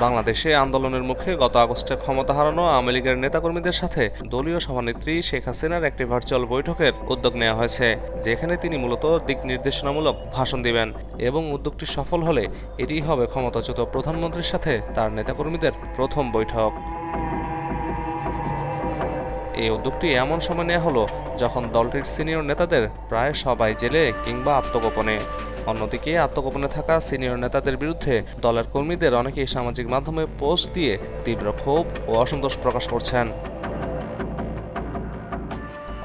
বাংলাদেশে আন্দোলনের মুখে গত আগস্টে ক্ষমতা হারানো আওয়ামী লীগের নেতাকর্মীদের সাথে দলীয় সভানেত্রী শেখ হাসিনার একটি ভার্চুয়াল বৈঠকের উদ্যোগ নেওয়া হয়েছে, যেখানে তিনি মূলত দিক নির্দেশনামূলক ভাষণ দিবেন এবং উদ্যোগটি সফল হলে এটিই হবে ক্ষমতাচ্যুত প্রধানমন্ত্রীর সাথে তার নেতাকর্মীদের প্রথম বৈঠক। এই উদ্যোগটি এমন সময় নেওয়া হলো যখন দলটির সিনিয়র নেতাদের প্রায় সবাই জেলে কিংবা আত্মগোপনে। অন্যদিকে আত্মগোপনে থাকা সিনিয়র নেতাদের বিরুদ্ধে দলের কর্মীদের অনেকেই সামাজিক মাধ্যমে পোস্ট দিয়ে তীব্র ক্ষোভ ও অসন্তোষ প্রকাশ করছেন।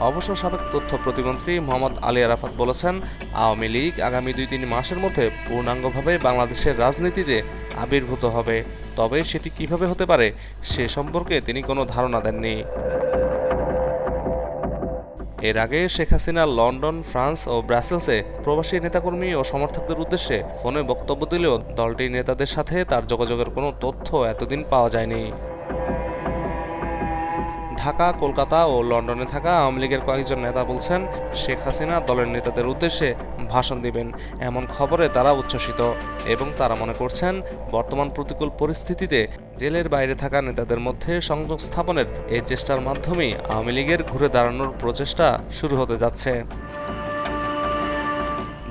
অবশ্য সাবেক তথ্য প্রতিমন্ত্রী মোহাম্মদ আলী আরাফাত বলেছেন, আওয়ামী লীগ আগামী 2-3 মাসের মধ্যে পূর্ণাঙ্গভাবে বাংলাদেশের রাজনীতিতে আবির্ভূত হবে, তবে সেটি কিভাবে হতে পারে সে সম্পর্কে তিনি কোনো ধারণা দেননি। এর আগে শেখ হাসিনা লন্ডন, ফ্রান্স ও ব্রাসেলসে প্রবাসী নেতাকর্মী ও সমর্থকদের উদ্দেশ্যে ফোনে বক্তব্য দিলেও দলটির নেতাদের সাথে তার যোগাযোগের কোনো তথ্য এতদিন পাওয়া যায়নি। ঢাকা, কলকাতা ও লন্ডনে থাকা আওয়ামী লীগের কয়েকজন নেতা বলছেন, শেখ হাসিনা দলের নেতাদের উদ্দেশ্যে ভাষণ দিবেন এমন খবরে তারা উচ্ছ্বসিত এবং তারা মনে করছেন বর্তমান প্রতিকূল পরিস্থিতিতে জেলের বাইরে থাকা নেতাদের মধ্যে সংযোগ স্থাপনের এই চেষ্টার মাধ্যমেই আওয়ামী লীগের ঘুরে দাঁড়ানোর প্রচেষ্টা শুরু হতে যাচ্ছে।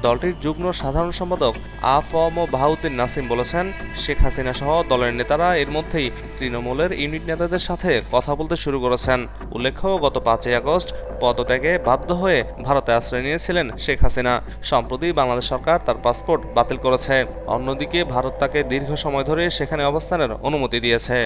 দলটির যুগ্ম সাধারণ সম্পাদক আ.ফ.ম. বাহাউদ্দিন নাসিম বলেছেন, শেখ হাসিনা সহ দলের নেতারা এর মধ্যেই তৃণমূলের ইউনিট নেতাদের সাথে কথা বলতে শুরু করেছেন। উল্লেখ্য, গত 5ই আগস্ট পদত্যাগে বাধ্য হয়ে ভারতে আশ্রয় নিয়েছিলেন শেখ হাসিনা। সম্প্রতি বাংলাদেশ সরকার তার পাসপোর্ট বাতিল করেছে। অন্যদিকে ভারত তাকে দীর্ঘ সময় ধরে সেখানে অবস্থানের অনুমতি দিয়েছে।